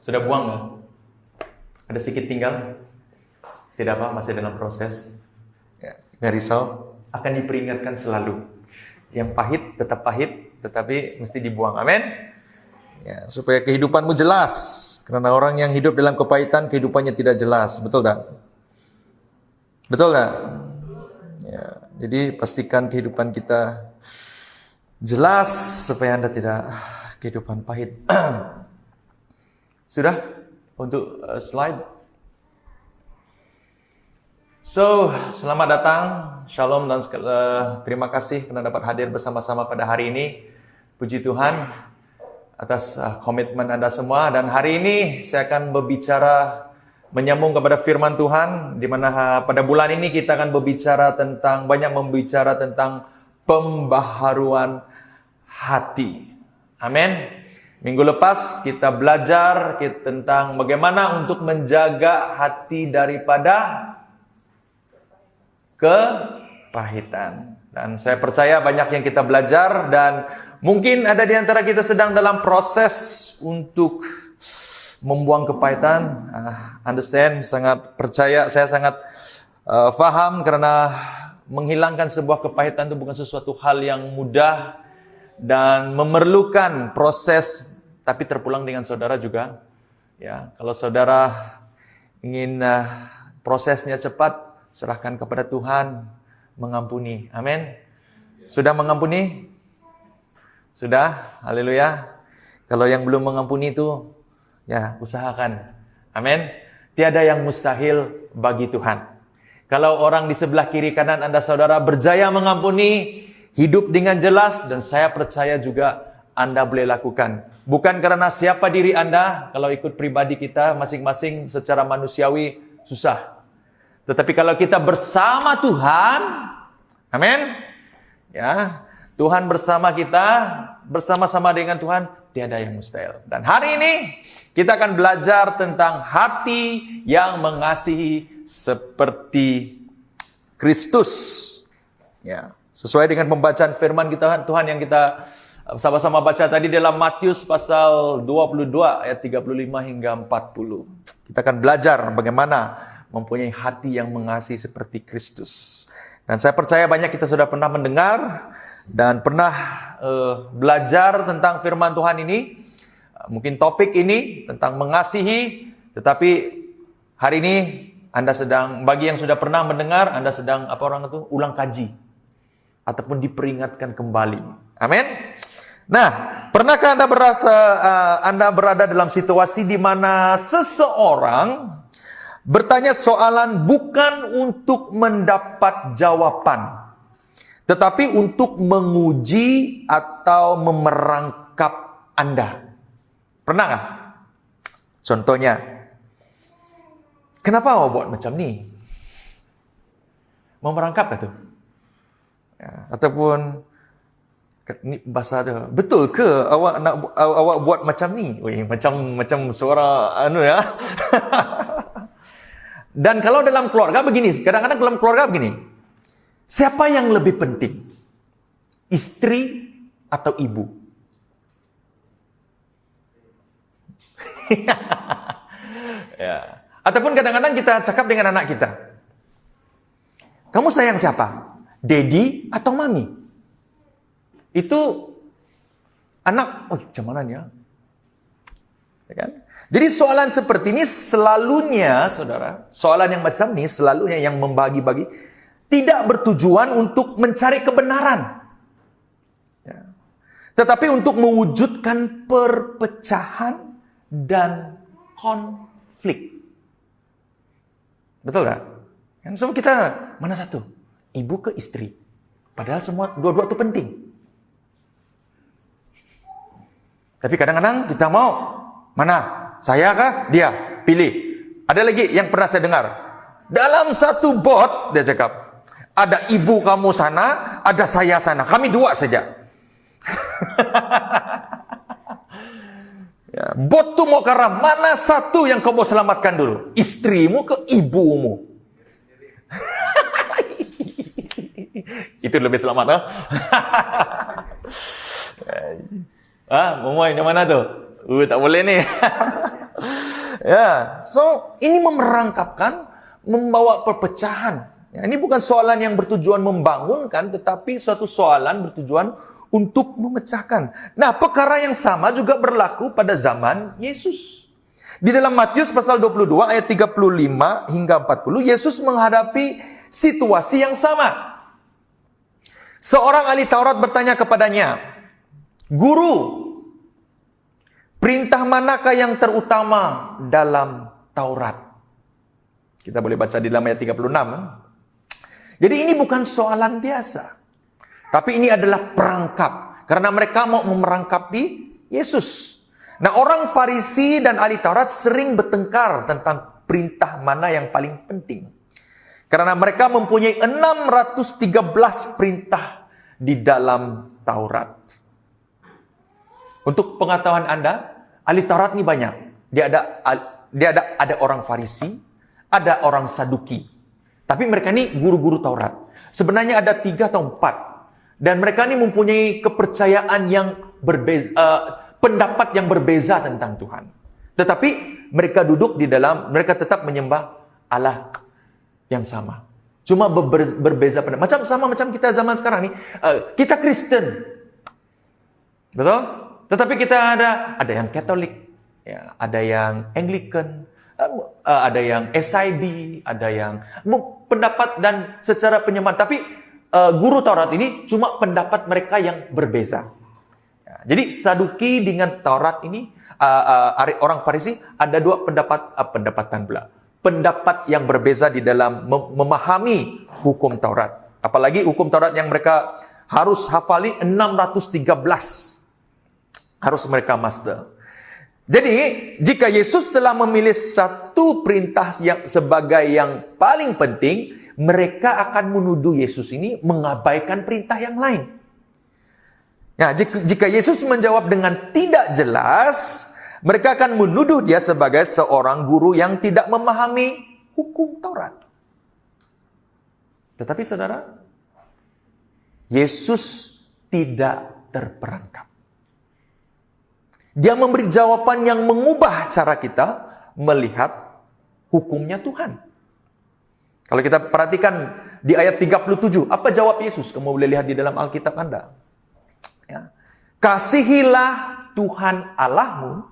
Sudah buang nggak? Ada sedikit tinggal? Tidak apa, masih dalam proses. Ya, nggak risau. Akan diperingatkan selalu. Yang pahit tetap pahit, tetapi mesti dibuang. Amin. Ya, supaya kehidupanmu jelas. Karena orang yang hidup dalam kepahitan, kehidupannya tidak jelas. Betul tak? Betul tak? Ya, jadi pastikan kehidupan kita jelas supaya Anda tidak kehidupan pahit. Sudah? Untuk slide. So, selamat datang, shalom dan terima kasih karena dapat hadir bersama-sama pada hari ini. Puji Tuhan atas komitmen Anda semua. Dan hari ini saya akan berbicara menyambung kepada firman Tuhan, di mana pada bulan ini kita akan banyak membicara tentang pembaharuan hati. Amin. Minggu lepas kita belajar tentang bagaimana untuk menjaga hati daripada kepahitan. Dan saya percaya banyak yang kita belajar, dan mungkin ada di antara kita sedang dalam proses untuk membuang kepahitan. Understand, sangat percaya, saya sangat faham, karena menghilangkan sebuah kepahitan itu bukan sesuatu hal yang mudah dan memerlukan proses, tapi terpulang dengan saudara juga. Ya, kalau saudara ingin prosesnya cepat, serahkan kepada Tuhan, mengampuni. Amin. Sudah mengampuni? Sudah? Haleluya. Kalau yang belum mengampuni itu, ya usahakan. Amin. Tiada yang mustahil bagi Tuhan. Kalau orang di sebelah kiri kanan Anda saudara berjaya mengampuni, hidup dengan jelas, dan saya percaya juga Anda boleh lakukan. Bukan karena siapa diri Anda, kalau ikut pribadi kita masing-masing secara manusiawi susah. Tetapi kalau kita bersama Tuhan, amin, ya, Tuhan bersama kita, bersama-sama dengan Tuhan, tiada yang mustahil. Dan hari ini kita akan belajar tentang hati yang mengasihi seperti Kristus. Ya, sesuai dengan pembacaan firman kita, Tuhan yang kita sama-sama baca tadi dalam Matius pasal 22 ayat 35 hingga 40. Kita akan belajar bagaimana mempunyai hati yang mengasihi seperti Kristus. Dan saya percaya banyak kita sudah pernah mendengar dan pernah belajar tentang firman Tuhan ini. Mungkin topik ini tentang mengasihi, tetapi hari ini Anda sedang, bagi yang sudah pernah mendengar, Anda sedang ulang kaji ataupun diperingatkan kembali. Amin. Nah, pernahkah Anda berada dalam situasi di mana seseorang bertanya soalan bukan untuk mendapat jawaban, tetapi untuk menguji atau memerangkap Anda? Pernah nggak? Contohnya, kenapa awak buat macam ni? Memerangkap gitu? Ya, ataupun ini bahasa tu, betul ke awak buat macam ni? Wih, macam suara ya. Dan kalau dalam keluarga begini, kadang-kadang dalam keluarga begini, siapa yang lebih penting? Istri atau ibu? Ya. Ataupun kadang-kadang kita cakap dengan anak kita, kamu sayang siapa? Daddy atau mami? Itu anak, macam mana ya? Ya kan? Jadi soalan seperti ini selalunya, saudara, soalan yang macam ini selalunya yang membagi-bagi tidak bertujuan untuk mencari kebenaran, ya, tetapi untuk mewujudkan perpecahan dan konflik. Betul tak? Yang semua kita mana satu? Ibu ke istri. Padahal semua dua-dua itu penting. Tapi kadang-kadang kita mau mana? Saya kah? Dia? Pilih. Ada lagi yang pernah saya dengar. Dalam satu bot, dia cakap, ada ibu kamu sana, ada saya sana. Kami dua saja. Ya, bot tu mau karam. Mana satu yang kau mau selamatkan dulu? Istrimu ke ibumu? Itu lebih selamat, ha? Mau main yang mana tu? Tak boleh ni. Ya, so ini memerangkapkan, membawa perpecahan. Ya, ini bukan soalan yang bertujuan membangunkan, tetapi suatu soalan bertujuan untuk memecahkan. Nah, perkara yang sama juga berlaku pada zaman Yesus. Di dalam Matius pasal 22 ayat 35 hingga 40, Yesus menghadapi situasi yang sama. Seorang ahli Taurat bertanya kepadanya, "Guru, perintah manakah yang terutama dalam Taurat?" Kita boleh baca di dalam ayat 36. Jadi ini bukan soalan biasa. Tapi ini adalah perangkap. Karena mereka mau memerangkapi Yesus. Nah, orang Farisi dan ahli Taurat sering bertengkar tentang perintah mana yang paling penting. Karena mereka mempunyai 613 perintah di dalam Taurat. Untuk pengetahuan Anda, ahli Taurat ini banyak. Dia ada orang Farisi, ada orang Saduki. Tapi mereka ini guru-guru Taurat. Sebenarnya ada 3 atau 4. Dan mereka ini mempunyai kepercayaan yang berbeza, pendapat yang berbeza tentang Tuhan. Tetapi mereka duduk di dalam, mereka tetap menyembah Allah yang sama. Cuma berbeza pendapat. Macam kita zaman sekarang nih. Kita Kristen. Betul? Tetapi kita ada yang Katolik, ya, ada yang Anglican, ada yang SID, ada yang pendapat dan secara penyembahan. Tapi guru Taurat ini cuma pendapat mereka yang berbeza. Ya, jadi Saduki dengan Taurat ini, orang Farisi ada 2 pendapat yang berbeza di dalam memahami hukum Taurat. Apalagi hukum Taurat yang mereka harus hafali 613. Harus mereka master. Jadi, jika Yesus telah memilih satu perintah yang sebagai yang paling penting, mereka akan menuduh Yesus ini mengabaikan perintah yang lain. Nah, jika Yesus menjawab dengan tidak jelas, mereka akan menuduh dia sebagai seorang guru yang tidak memahami hukum Taurat. Tetapi saudara, Yesus tidak terperangkap. Dia memberi jawaban yang mengubah cara kita melihat hukumnya Tuhan. Kalau kita perhatikan di ayat 37, apa jawab Yesus? Kamu boleh lihat di dalam Alkitab Anda. Ya. Kasihilah Tuhan Allahmu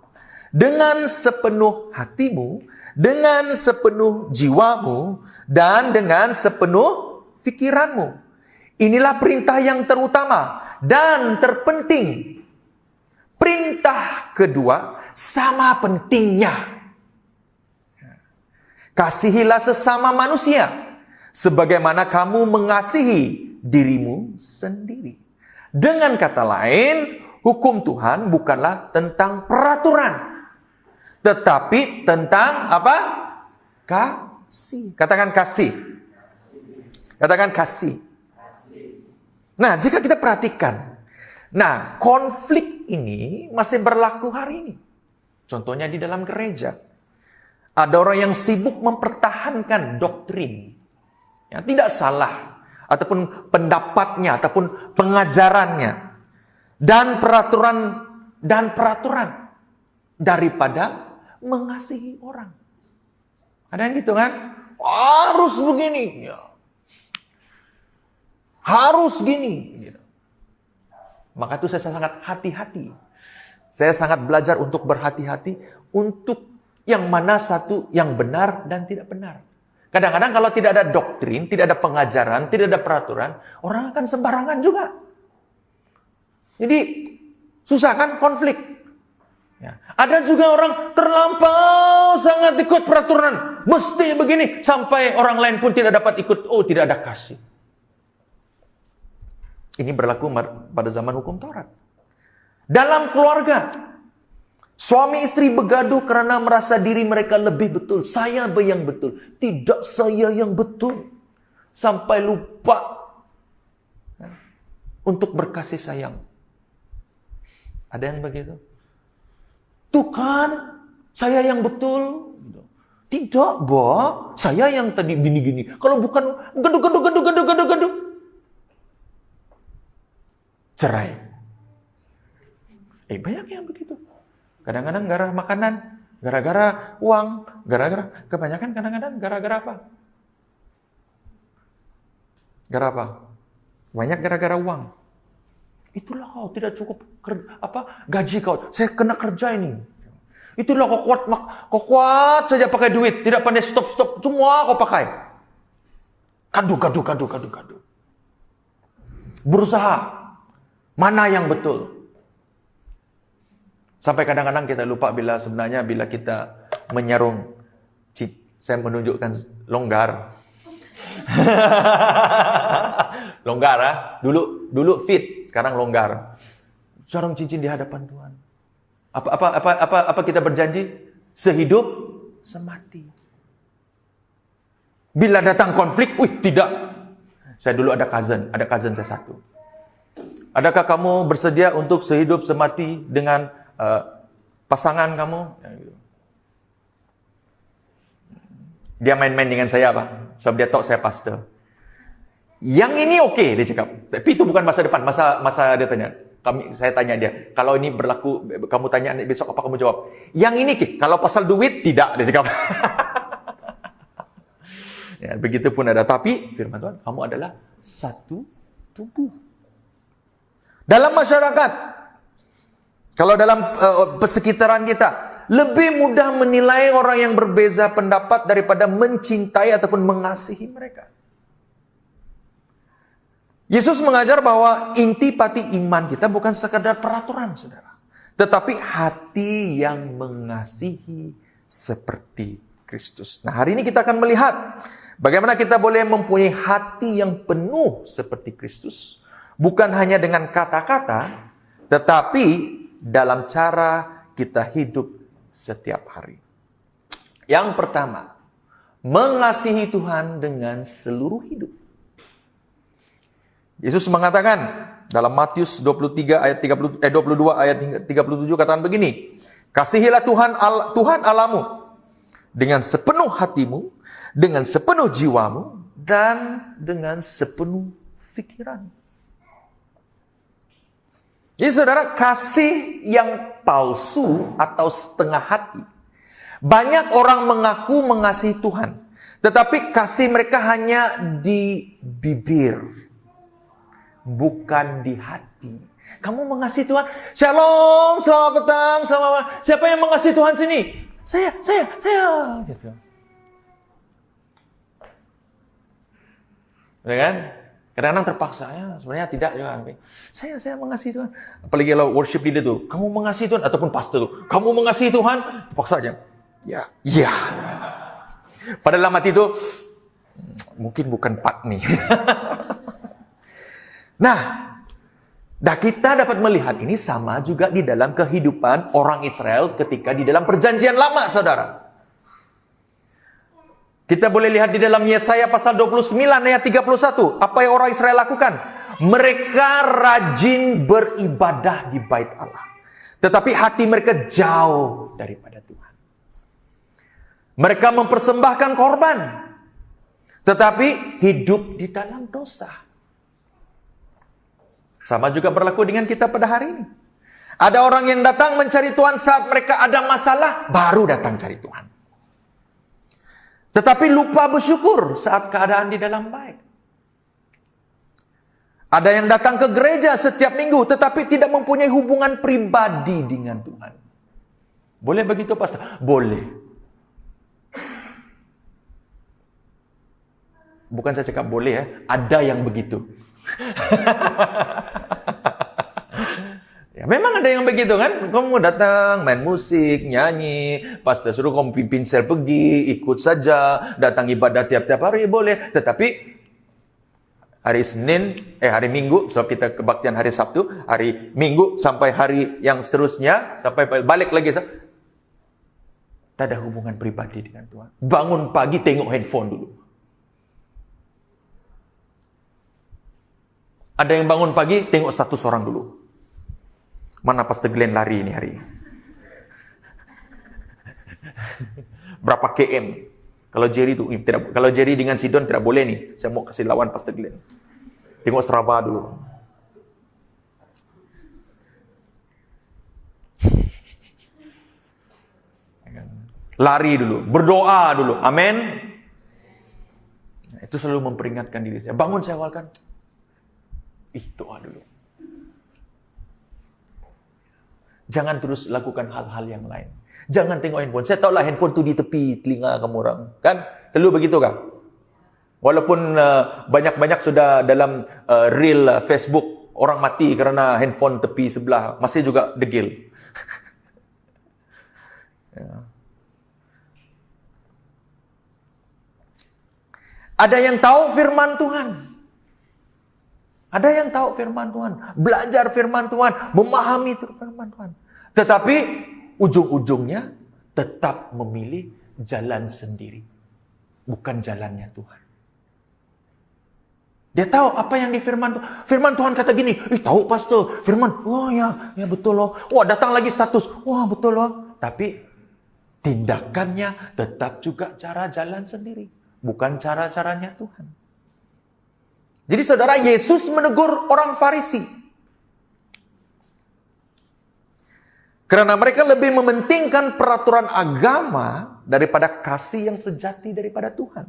dengan sepenuh hatimu, dengan sepenuh jiwamu, dan dengan sepenuh pikiranmu. Inilah perintah yang terutama dan terpenting. Perintah kedua sama pentingnya. Kasihilah sesama manusia sebagaimana kamu mengasihi dirimu sendiri. Dengan kata lain, hukum Tuhan bukanlah tentang peraturan, tetapi tentang apa? Kasih. Katakan kasih. Katakan kasih. Nah, jika kita perhatikan, nah, konflik ini masih berlaku hari ini. Contohnya di dalam gereja. Ada orang yang sibuk mempertahankan doktrin yang tidak salah, ataupun pendapatnya, ataupun pengajarannya, dan peraturan daripada mengasihi orang. Ada yang gitu kan? Harus begini, ya. Harus gini. Maka itu saya sangat hati-hati. Saya sangat belajar untuk berhati-hati untuk yang mana satu yang benar dan tidak benar. Kadang-kadang kalau tidak ada doktrin, tidak ada pengajaran, tidak ada peraturan, orang akan sembarangan juga. Jadi susah kan konflik. Ya. Ada juga orang terlampau sangat ikut peraturan, mesti begini, sampai orang lain pun tidak dapat ikut. Oh, tidak ada kasih. Ini berlaku pada zaman hukum Taurat. Dalam keluarga, suami istri begaduh karena merasa diri mereka lebih betul. Saya yang betul, tidak saya yang betul. Sampai lupa untuk berkasih sayang. Ada yang begitu? Tuh kan, saya yang betul. Tidak, Boh. Saya yang tadi gini-gini. Kalau bukan gaduh. Cerai. Banyak yang begitu. Kadang-kadang garah makanan. Gara-gara uang, kebanyakan kadang-kadang gara-gara apa? Gara apa? Banyak gara-gara uang. Itulah kau tidak cukup gaji kau. Saya kena kerja ini. Itulah kau kuat saja pakai duit, tidak pandai stop, semua kau pakai. Kadu. Berusaha. Mana yang betul? Sampai kadang-kadang kita lupa bila kita menyarung saya menunjukkan longgar. Longgar ah. Dulu fit, sekarang longgar. Sarung cincin di hadapan Tuhan. Apa kita berjanji? Sehidup semati. Bila datang konflik, tidak. Saya dulu ada cousin saya satu. Adakah kamu bersedia untuk sehidup semati dengan pasangan kamu? Dia main-main dengan saya, Pak. Sebab dia tahu saya pastor. Yang ini oke, dia cakap. Tapi itu bukan masa depan, masa dia tanya. Saya tanya dia, kalau ini berlaku, kamu tanya besok apa kamu jawab? Yang ini, kalau pasal duit, tidak, dia cakap. Ya, begitu pun ada. Tapi, firman Tuhan, kamu adalah satu tubuh. Dalam masyarakat, kalau dalam persekitaran kita, lebih mudah menilai orang yang berbeza pendapat daripada mencintai ataupun mengasihi mereka. Yesus mengajar bahwa inti pati iman kita bukan sekadar peraturan, saudara. Tetapi hati yang mengasihi seperti Kristus. Nah, hari ini kita akan melihat bagaimana kita boleh mempunyai hati yang penuh seperti Kristus. Bukan hanya dengan kata-kata, tetapi dalam cara kita hidup setiap hari. Yang pertama, mengasihi Tuhan dengan seluruh hidup. Yesus mengatakan dalam Matius 22 ayat 37 katakan begini, kasihilah Tuhan Allahmu dengan sepenuh hatimu, dengan sepenuh jiwamu, dan dengan sepenuh pikiran. Jadi saudara, kasih yang palsu atau setengah hati. Banyak orang mengaku mengasihi Tuhan, tetapi kasih mereka hanya di bibir, bukan di hati. Kamu mengasihi Tuhan, shalom, selamat petang, selamat. Siapa yang mengasihi Tuhan sini? Saya. Gitu. Ya kan? Kadang-kadang terpaksa, ya sebenarnya tidak juga. Saya mengasihi Tuhan. Apalagi kalau worship leader tuh, kamu mengasihi Tuhan, ataupun pastor tuh, kamu mengasihi Tuhan, terpaksa aja. Ya. Pada dalam hati itu, mungkin bukan Pak nih. Nah, kita dapat melihat ini sama juga di dalam kehidupan orang Israel ketika di dalam perjanjian lama, saudara. Kita boleh lihat di dalam Yesaya pasal 29 ayat 31. Apa yang orang Israel lakukan? Mereka rajin beribadah di bait Allah. Tetapi hati mereka jauh daripada Tuhan. Mereka mempersembahkan korban. Tetapi hidup di dalam dosa. Sama juga berlaku dengan kita pada hari ini. Ada orang yang datang mencari Tuhan saat mereka ada masalah, baru datang cari Tuhan. Tetapi lupa bersyukur saat keadaan di dalam baik. Ada yang datang ke gereja setiap minggu, tetapi tidak mempunyai hubungan pribadi dengan Tuhan. Boleh begitu, Pastor? Boleh. Bukan saya cakap boleh ya, ada yang begitu. Ya, memang ada yang begitu kan. Kamu datang, main musik, nyanyi, pastor suruh kamu pimpin sel pergi, ikut saja, datang ibadah tiap-tiap hari, boleh. Tetapi hari Minggu, sebab kita kebaktian hari Sabtu, hari Minggu sampai hari yang seterusnya, sampai balik lagi, tak ada hubungan pribadi dengan Tuhan. Bangun pagi tengok handphone dulu. Ada yang bangun pagi tengok status orang dulu. Mana Pastor Glenn lari ini hari ini? Berapa km? Kalau Jerry dengan Sidon tidak boleh nih. Saya mau kasih lawan Pastor Glenn. Tengok Strava dulu. lari dulu, berdoa dulu. Amin. Nah, itu selalu memperingatkan diri saya. Bangun saya awalkan. Doa dulu. Jangan terus lakukan hal-hal yang lain. Jangan tengok handphone. Saya tahulah handphone tu di tepi telinga kamu orang. Kan? Selalu begitu kan? Walaupun banyak-banyak sudah dalam reel Facebook, orang mati kerana handphone tepi sebelah. Masih juga degil. Ya. Ada yang tahu firman Tuhan. Ada yang tahu firman Tuhan. Belajar firman Tuhan. Memahami firman Tuhan. Tetapi ujung-ujungnya tetap memilih jalan sendiri. Bukan jalannya Tuhan. Dia tahu apa yang di firman Tuhan. Firman Tuhan kata gini. Tahu pastor. Firman. Wah ya betul loh. Wah datang lagi status. Wah betul loh. Tapi tindakannya tetap juga cara jalan sendiri. Bukan cara-caranya Tuhan. Jadi saudara, Yesus menegur orang Farisi. Karena mereka lebih mementingkan peraturan agama daripada kasih yang sejati daripada Tuhan.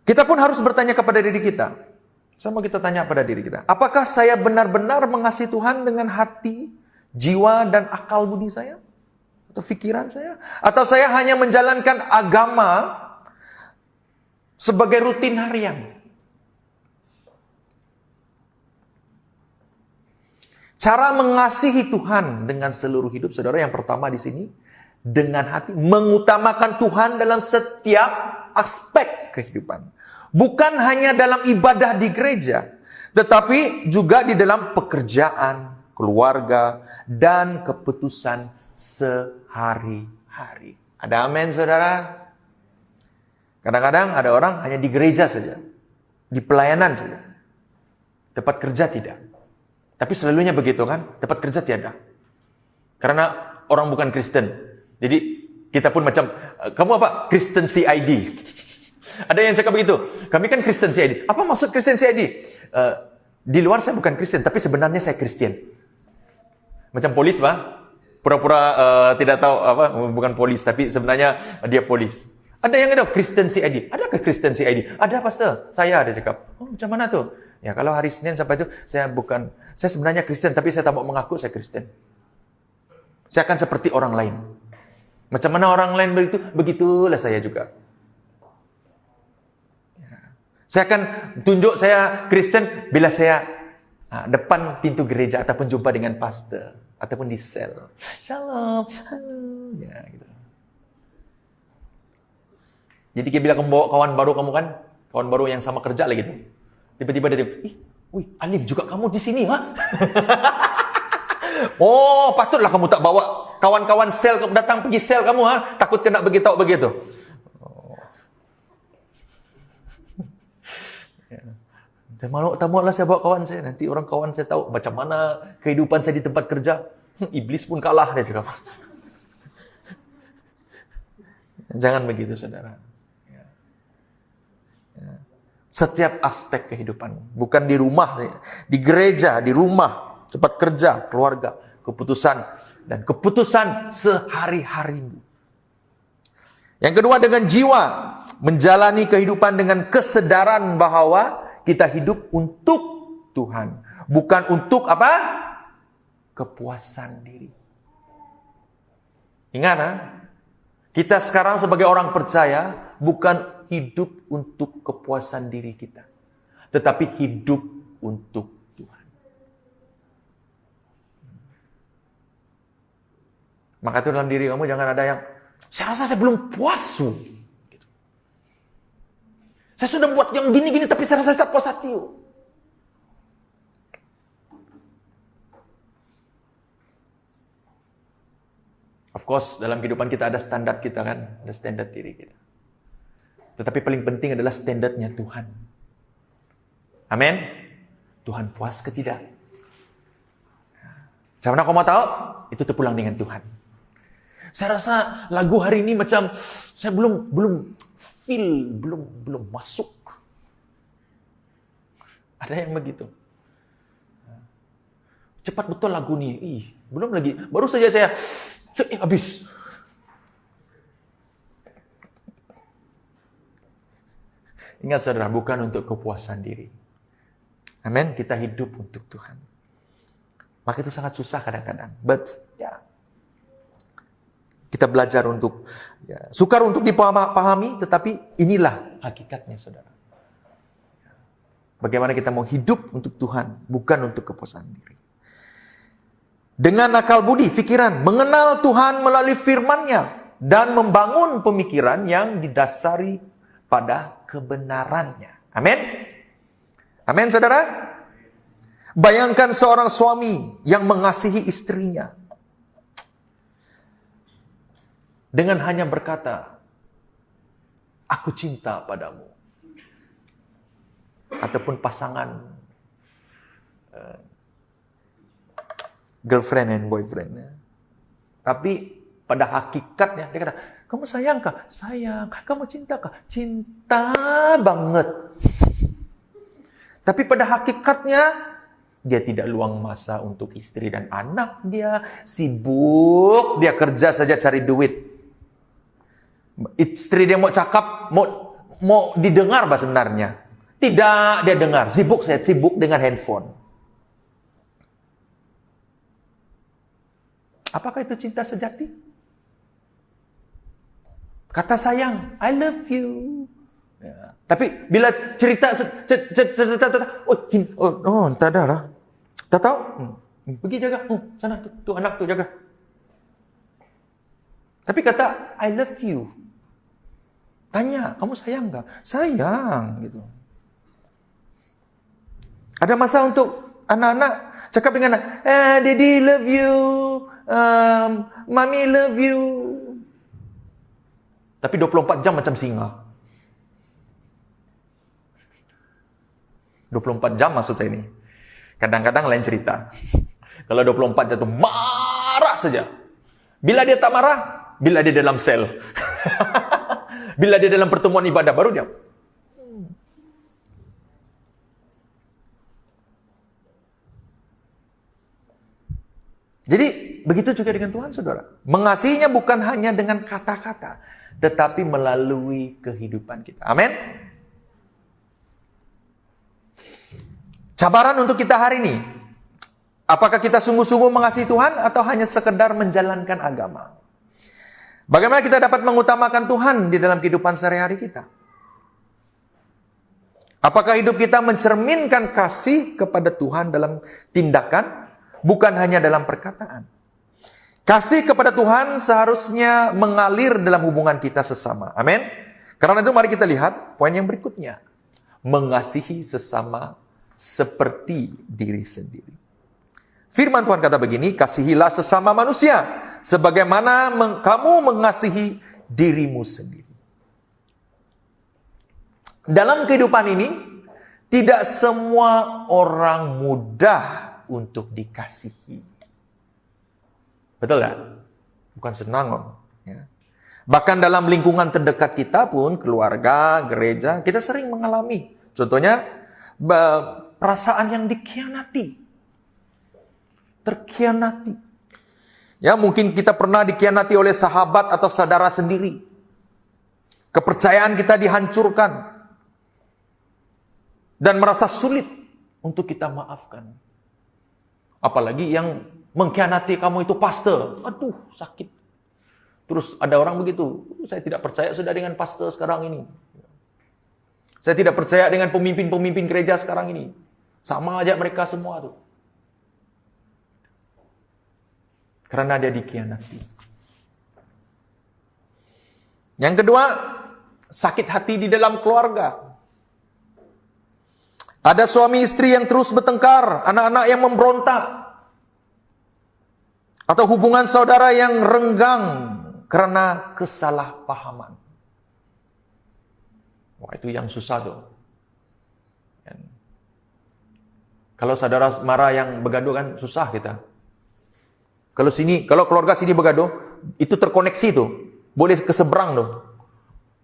Kita pun harus bertanya kepada diri kita. Sama kita tanya pada diri kita. Apakah saya benar-benar mengasihi Tuhan dengan hati, jiwa, dan akal budi saya? Atau pikiran saya? Atau saya hanya menjalankan agama sebagai rutin harian? Cara mengasihi Tuhan dengan seluruh hidup, saudara, yang pertama di sini, dengan hati, mengutamakan Tuhan dalam setiap aspek kehidupan. Bukan hanya dalam ibadah di gereja, tetapi juga di dalam pekerjaan, keluarga, dan keputusan sehari-hari. Ada amin, saudara? Kadang-kadang ada orang hanya di gereja saja, di pelayanan saja. Tempat kerja tidak. Tapi selalunya begitu kan, tempat kerja tiada. Karena orang bukan Kristen. Jadi kita pun macam, kamu apa? Kristen CID. Ada yang cakap begitu. Kami kan Kristen CID. Apa maksud Kristen CID? Di luar saya bukan Kristen, tapi sebenarnya saya Kristen. Macam polis, Pak. Pura-pura tidak tahu apa, bukan polis, tapi sebenarnya dia polis. Ada yang ada Kristen CID. Adakah Kristen CID? Ada, pastor. Saya ada cakap. Oh, macam mana tuh? Ya, kalau hari Senin sampai itu saya sebenarnya Kristen, tapi saya tak mau mengaku saya Kristen. Saya akan seperti orang lain. Macam mana orang lain begitu, begitulah saya juga. Ya. Saya akan tunjuk saya Kristen bila saya depan pintu gereja ataupun jumpa dengan pastor ataupun di sel. Shalom, halo, ya gitu. Jadi bila kamu bawa kawan baru kamu kan, kawan baru yang sama kerja lagi tuh. Tiba-tiba dia, wih, Alim juga kamu di sini, ha? Oh, patutlah kamu tak bawa kawan-kawan sel datang pergi sel kamu, ha? Takut kena begitu begitu. Oh. Ya. Malu-malulah saya bawa kawan saya, nanti orang kawan saya tahu macam mana kehidupan saya di tempat kerja. Iblis pun kalah dia cakap. Jangan begitu, saudara. Setiap aspek kehidupan, bukan di rumah, di gereja, di rumah, tempat kerja, keluarga, keputusan sehari-harimu. Yang kedua, dengan jiwa, menjalani kehidupan dengan kesadaran bahwa kita hidup untuk Tuhan, bukan untuk apa? Kepuasan diri. Ingat, kita sekarang sebagai orang percaya bukan hidup untuk kepuasan diri kita, tetapi hidup untuk Tuhan. Maka itu dalam diri kamu jangan ada yang, saya rasa saya belum puas. Gitu. Saya sudah buat yang gini-gini, tapi saya rasa saya tak puas hati. Of course, dalam kehidupan kita ada standar kita kan, ada standar diri kita. Tetapi paling penting adalah standarnya Tuhan. Amin. Tuhan puas ke tidak? Macam mana kau mau tahu? Itu terpulang dengan Tuhan. Saya rasa lagu hari ini macam saya belum feel, belum masuk. Ada yang begitu. Cepat betul lagu ni. Belum lagi. Baru saja saya habis. Ingat saudara, bukan untuk kepuasan diri. Amin, kita hidup untuk Tuhan. Maka itu sangat susah kadang-kadang. But, kita belajar untuk, sukar untuk dipahami, tetapi inilah hakikatnya saudara. Bagaimana kita mau hidup untuk Tuhan, bukan untuk kepuasan diri. Dengan akal budi, pikiran, mengenal Tuhan melalui firman-Nya, dan membangun pemikiran yang didasari pada kebenarannya. Amin. Amin, saudara. Bayangkan seorang suami yang mengasihi istrinya dengan hanya berkata, aku cinta padamu. Ataupun pasangan girlfriend and boyfriend. Tapi pada hakikatnya dia kata, kamu sayang kah? Sayang. Kamu cinta kah? Cinta banget. Tapi pada hakikatnya dia tidak luang masa untuk istri dan anak dia. Sibuk, dia kerja saja cari duit. Istri dia mau cakap, mau didengar bah sebenarnya. Tidak dia dengar, sibuk dengan handphone. Apakah itu cinta sejati? Kata sayang, I love you. Ya. Tapi bila cerita, entah dah lah. Tak tahu? Pergi jaga. Sana tu anak tu jaga. Tapi kata, I love you. Tanya, kamu sayang tak? Sayang, gitu. Ada masa untuk anak-anak cakap dengan anak, Daddy love you, Mommy love you. Tapi 24 jam macam singa. 24 jam maksud saya ini. Kadang-kadang lain cerita. Kalau 24 jam itu marah saja. Bila dia tak marah, bila dia dalam sel. Bila dia dalam pertemuan ibadah, baru dia. Jadi, begitu juga dengan Tuhan, saudara. Mengasihinya bukan hanya dengan kata-kata, tetapi melalui kehidupan kita. Amin. Cabaran untuk kita hari ini. Apakah kita sungguh-sungguh mengasihi Tuhan atau hanya sekedar menjalankan agama? Bagaimana kita dapat mengutamakan Tuhan di dalam kehidupan sehari-hari kita? Apakah hidup kita mencerminkan kasih kepada Tuhan dalam tindakan, bukan hanya dalam perkataan? Kasih kepada Tuhan seharusnya mengalir dalam hubungan kita sesama. Amin. Karena itu mari kita lihat poin yang berikutnya. Mengasihi sesama seperti diri sendiri. Firman Tuhan kata begini, kasihilah sesama manusia sebagaimana kamu mengasihi dirimu sendiri. Dalam kehidupan ini, tidak semua orang mudah untuk dikasihi. Betul tak? Bukan senang loh. Ya. Bahkan dalam lingkungan terdekat kita pun, keluarga, gereja, kita sering mengalami. Contohnya, perasaan yang dikhianati. Terkhianati. Ya, mungkin kita pernah dikhianati oleh sahabat atau saudara sendiri. Kepercayaan kita dihancurkan. Dan merasa sulit untuk kita maafkan. Apalagi yang mengkhianati kamu itu pastor. Aduh, sakit. Terus ada orang begitu. Saya tidak percaya sudah dengan pastor sekarang ini. Saya tidak percaya dengan pemimpin-pemimpin gereja sekarang ini. Sama aja mereka semua tuh. Karena dia dikhianati. Yang kedua, sakit hati di dalam keluarga. Ada suami istri yang terus bertengkar, anak-anak yang memberontak, atau hubungan saudara yang renggang karena kesalahpahaman. Wah, itu yang susah tuh. Kalau saudara marah yang bergaduh kan susah kita. Kalau keluarga sini bergaduh, itu terkoneksi tuh. Boleh ke seberang tuh.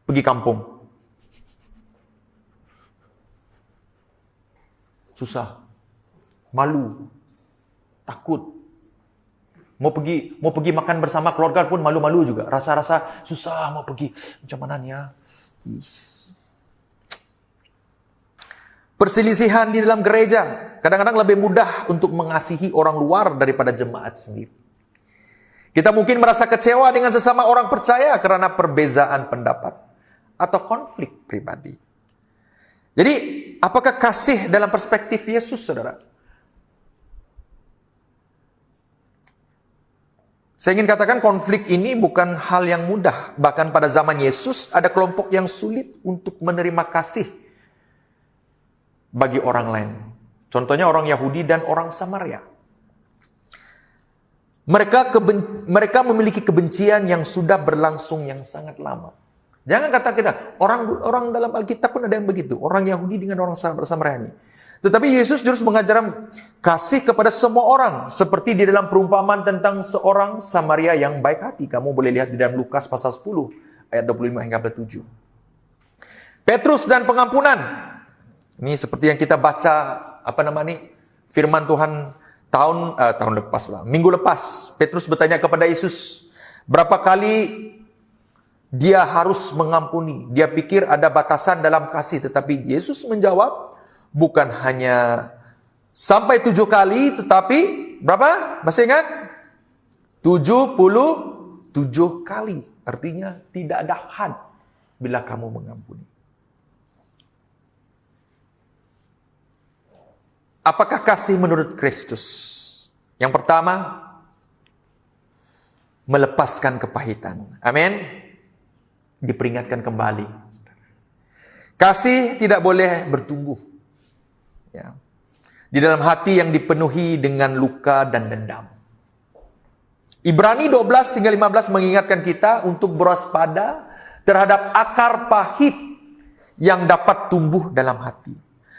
Pergi kampung. Susah. Malu. Takut. Mau pergi makan bersama keluarga pun malu-malu juga. Rasa-rasa susah mau pergi. Macam mana ya? Perselisihan di dalam gereja. Kadang-kadang lebih mudah untuk mengasihi orang luar daripada jemaat sendiri. Kita mungkin merasa kecewa dengan sesama orang percaya karena perbezaan pendapat atau konflik pribadi. Jadi, apakah kasih dalam perspektif Yesus, saudara? Saya ingin katakan konflik ini bukan hal yang mudah. Bahkan pada zaman Yesus ada kelompok yang sulit untuk menerima kasih bagi orang lain. Contohnya orang Yahudi dan orang Samaria. Mereka memiliki kebencian yang sudah berlangsung yang sangat lama. Jangan kata kita, orang dalam Alkitab pun ada yang begitu. Orang Yahudi dengan orang Samaria ini. Tetapi Yesus terus mengajar kasih kepada semua orang. Seperti di dalam perumpamaan tentang seorang Samaria yang baik hati. Kamu boleh lihat di dalam Lukas pasal 10, ayat 25 hingga 7. Petrus dan pengampunan. Ini seperti yang kita baca, firman Tuhan tahun lepas, minggu lepas. Petrus bertanya kepada Yesus, berapa kali dia harus mengampuni? Dia pikir ada batasan dalam kasih. Tetapi Yesus menjawab, bukan hanya sampai 7 kali, tetapi berapa? Masih ingat? 77 kali. Artinya tidak ada had bila kamu mengampuni. Apakah kasih menurut Kristus? Yang pertama, melepaskan kepahitan. Amin. Diperingatkan kembali. Kasih tidak boleh bertumbuh. Ya. Di dalam hati yang dipenuhi dengan luka dan dendam. Ibrani 12 hingga 15 mengingatkan kita untuk berwaspada terhadap akar pahit yang dapat tumbuh dalam hati.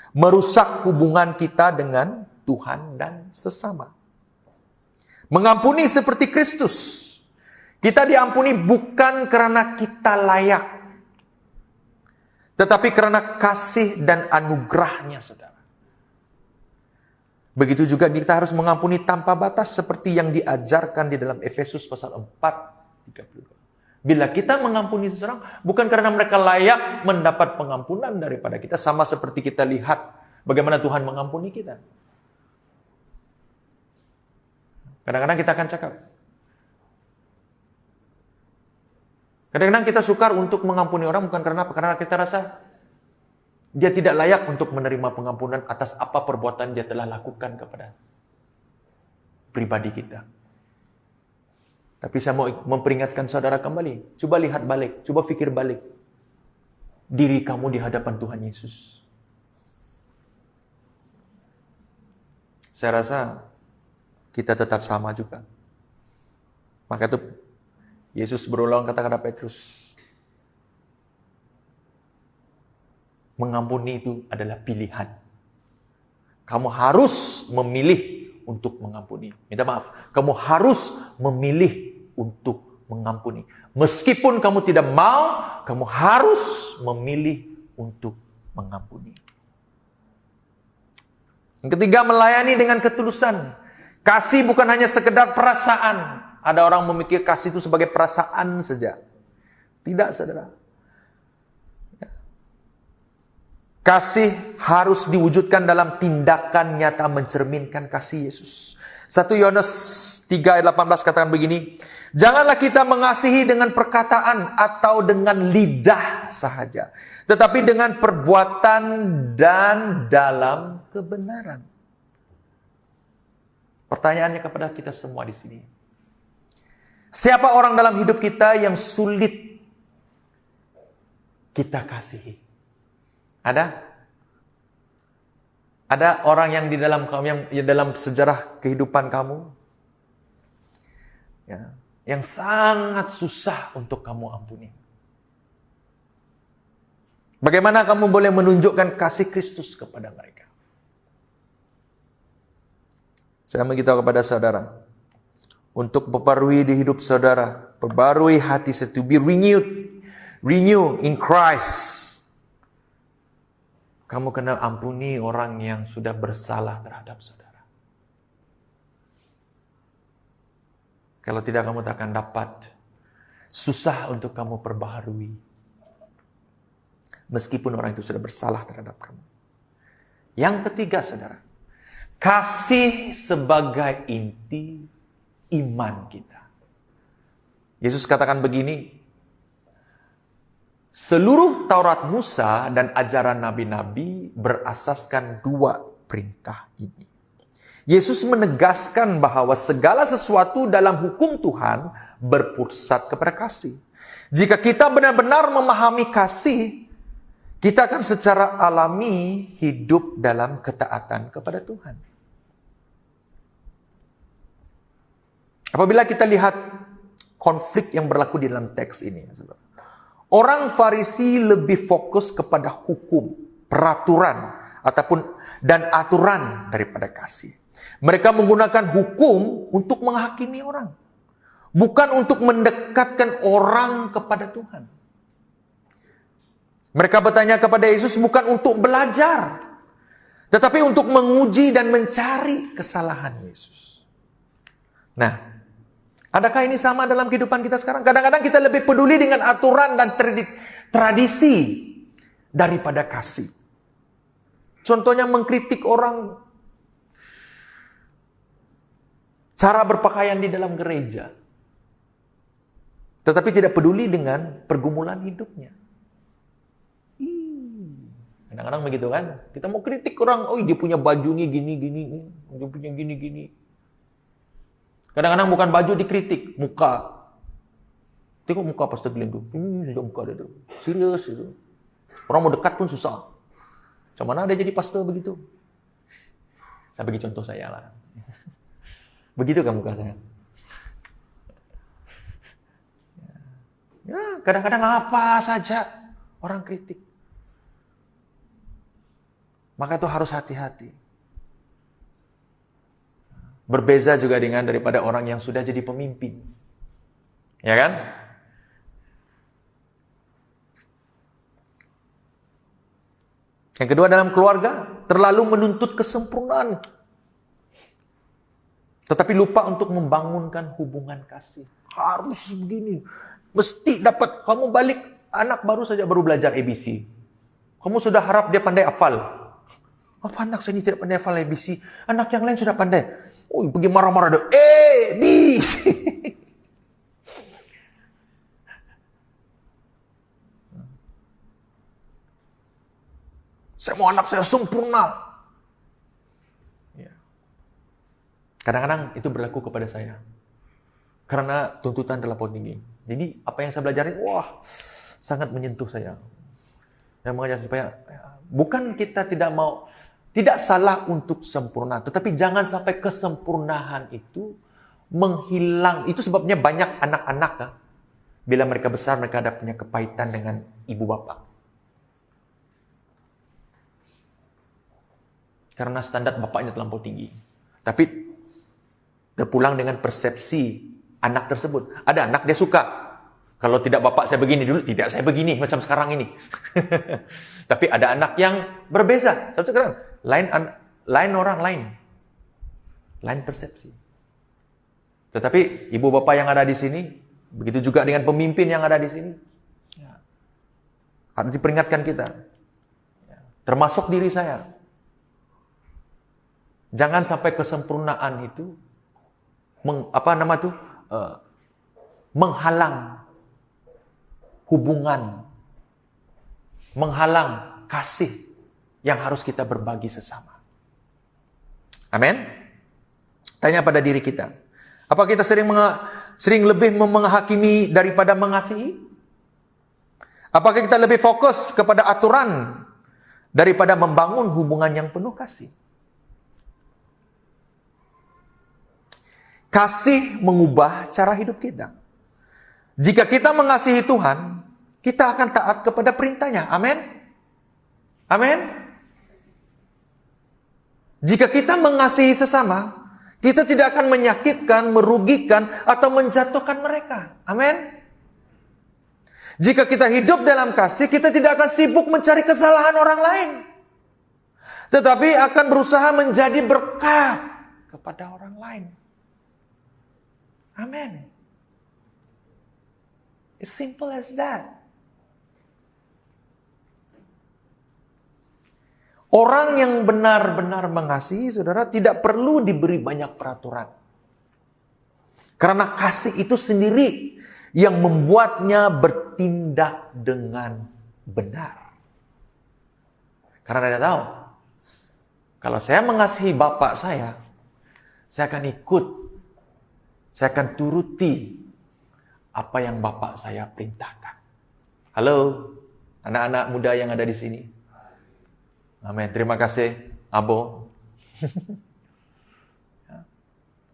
Merusak hubungan kita dengan Tuhan dan sesama. Mengampuni seperti Kristus. Kita diampuni bukan karena kita layak, tetapi karena kasih dan anugerahnya, saudara. Begitu juga kita harus mengampuni tanpa batas seperti yang diajarkan di dalam Efesus pasal 4:32. Bila kita mengampuni seseorang, bukan karena mereka layak mendapat pengampunan daripada kita, sama seperti kita lihat bagaimana Tuhan mengampuni kita. Kadang-kadang kita akan cakap. Kadang-kadang kita sukar untuk mengampuni orang bukan karena apa? Karena kita rasa dia tidak layak untuk menerima pengampunan atas apa perbuatan dia telah lakukan kepada pribadi kita. Tapi saya mau memperingatkan saudara kembali. Coba lihat balik, coba fikir balik. Diri kamu di hadapan Tuhan Yesus. Saya rasa kita tetap sama juga. Maka itu Yesus berulang kata kepada Petrus. Mengampuni itu adalah pilihan. Kamu harus memilih untuk mengampuni. Minta maaf. Kamu harus memilih untuk mengampuni. Meskipun kamu tidak mau, kamu harus memilih untuk mengampuni. Yang ketiga, melayani dengan ketulusan. Kasih bukan hanya sekedar perasaan. Ada orang memikir kasih itu sebagai perasaan saja. Tidak, saudara. Kasih harus diwujudkan dalam tindakan nyata mencerminkan kasih Yesus. 1 Yohanes 3 ayat 18 katakan begini, janganlah kita mengasihi dengan perkataan atau dengan lidah sahaja, tetapi dengan perbuatan dan dalam kebenaran. Pertanyaannya kepada kita semua di sini. Siapa orang dalam hidup kita yang sulit kita kasihi? Ada orang yang di dalam kamu, yang dalam sejarah kehidupan kamu, ya, yang sangat susah untuk kamu ampuni. Bagaimana kamu boleh menunjukkan kasih Kristus kepada mereka? Saya memberitahu kepada saudara, untuk memperbarui di hidup saudara, perbarui hati saya, to be renew in Christ. Kamu kena ampuni orang yang sudah bersalah terhadap saudara. Kalau tidak, kamu tak akan dapat. Susah untuk kamu perbaharui. Meskipun orang itu sudah bersalah terhadap kamu. Yang ketiga, saudara, kasih sebagai inti iman kita. Yesus katakan begini, seluruh Taurat Musa dan ajaran nabi-nabi berasaskan 2 perintah ini. Yesus menegaskan bahwa segala sesuatu dalam hukum Tuhan berpusat kepada kasih. Jika kita benar-benar memahami kasih, kita akan secara alami hidup dalam ketaatan kepada Tuhan. Apabila kita lihat konflik yang berlaku di dalam teks ini, orang Farisi lebih fokus kepada hukum, peraturan, dan aturan daripada kasih. Mereka menggunakan hukum untuk menghakimi orang, bukan untuk mendekatkan orang kepada Tuhan. Mereka bertanya kepada Yesus bukan untuk belajar, tetapi untuk menguji dan mencari kesalahan Yesus. Nah, adakah ini sama dalam kehidupan kita sekarang? Kadang-kadang kita lebih peduli dengan aturan dan tradisi daripada kasih. Contohnya mengkritik orang, cara berpakaian di dalam gereja, tetapi tidak peduli dengan pergumulan hidupnya. Kadang-kadang begitu kan? Kita mau kritik orang, oh dia punya bajunya gini-gini, dia punya gini-gini. Kadang-kadang bukan baju dikritik, muka. Tengok muka Pastor Glenn tuh. Ini saja muka dia tuh. Serius itu. Orang mau dekat pun susah. Macam mana dia jadi pastor begitu? Saya bagi contoh saya lah. Begitu kan muka saya? Ya, kadang-kadang apa saja orang kritik. Maka itu harus hati-hati. Berbeza juga dengan daripada orang yang sudah jadi pemimpin. Ya kan? Yang kedua, dalam keluarga, terlalu menuntut kesempurnaan. Tetapi lupa untuk membangunkan hubungan kasih. Harus begini. Mesti dapat. Kamu balik, anak baru belajar ABC. Kamu sudah harap dia pandai hafal. Apa anak saya ini tidak pandai hafal ABC? Anak yang lain sudah pandai. Oh, pergi marah-marah deh. B, C. Saya mau anak saya sempurna. Ya. Kadang-kadang itu berlaku kepada saya. Karena tuntutan terlalu tinggi. Jadi apa yang saya belajarin, wah, sangat menyentuh saya. Yang mengajar supaya bukan kita tidak salah untuk sempurna, tetapi jangan sampai kesempurnaan itu menghilang. Itu sebabnya banyak anak-anak, bila mereka besar, mereka ada punya kepahitan dengan ibu bapak. Karena standar bapaknya terlampau tinggi. Tapi terpulang dengan persepsi anak tersebut. Ada anak dia suka. Kalau tidak bapak saya begini dulu, tidak saya begini macam sekarang ini. Tapi ada anak yang berbeza. Sekarang lain orang lain persepsi. Tetapi ibu bapak yang ada di sini, begitu juga dengan pemimpin yang ada di sini, harus diperingatkan kita. Termasuk diri saya. Jangan sampai kesempurnaan itu menghalang hubungan, menghalang kasih yang harus kita berbagi sesama. Amin. Tanya pada diri kita, apa kita sering lebih menghakimi daripada mengasihi? Apakah kita lebih fokus kepada aturan daripada membangun hubungan yang penuh kasih? Kasih mengubah cara hidup kita. Jika kita mengasihi Tuhan, kita akan taat kepada perintahnya. Amin. Amin. Jika kita mengasihi sesama, kita tidak akan menyakitkan, merugikan, atau menjatuhkan mereka. Amin. Jika kita hidup dalam kasih, kita tidak akan sibuk mencari kesalahan orang lain, tetapi akan berusaha menjadi berkat kepada orang lain. Amin. It's simple as that. Orang yang benar-benar mengasihi, saudara, tidak perlu diberi banyak peraturan. Karena kasih itu sendiri yang membuatnya bertindak dengan benar. Karena Anda tahu, kalau saya mengasihi Bapak saya akan ikut, saya akan turuti apa yang Bapak saya perintahkan. Halo, anak-anak muda yang ada di sini. Amin. Terima kasih, Abo.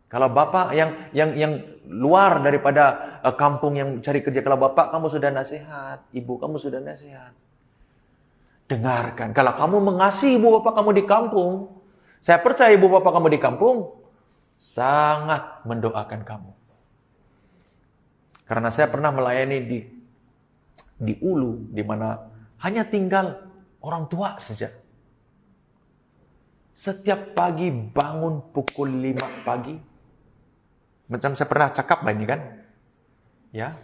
Kalau Bapak yang luar daripada kampung yang cari kerja, kalau Bapak kamu sudah nasihat, Ibu kamu sudah nasihat, dengarkan. Kalau kamu mengasihi Ibu Bapak kamu di kampung, saya percaya Ibu Bapak kamu di kampung sangat mendoakan kamu. Karena saya pernah melayani di Ulu, di mana hanya tinggal orang tua saja. Setiap pagi bangun pukul 5 pagi. Macam saya pernah cakap ini kan. Ya.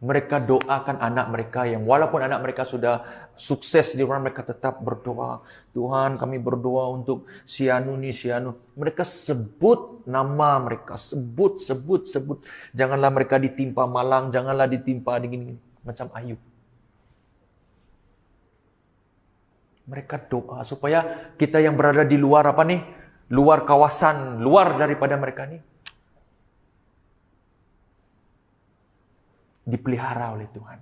Mereka doakan anak mereka yang walaupun anak mereka sudah sukses di rumah, mereka tetap berdoa. Tuhan, kami berdoa untuk si Anu. Mereka sebut nama mereka, sebut. Janganlah mereka ditimpa malang, janganlah ditimpa gini. Macam Ayub. Mereka doa supaya kita yang berada di luar luar kawasan, luar daripada mereka dipelihara oleh Tuhan.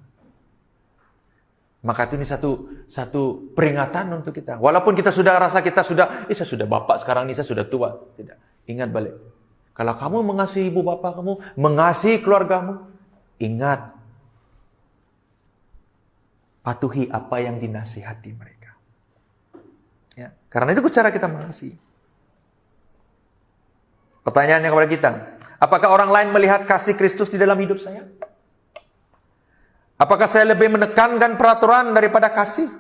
Maka itu ini satu peringatan untuk kita. Walaupun kita sudah rasa saya sudah bapak sekarang ini, saya sudah tua. Tidak. Ingat balik. Kalau kamu mengasihi ibu bapak kamu, mengasihi keluargamu, ingat. Patuhi apa yang dinasihati mereka. Ya, karena itu cara kita mengasihi. Pertanyaannya kepada kita, apakah orang lain melihat kasih Kristus di dalam hidup saya? Apakah saya lebih menekankan peraturan daripada kasih?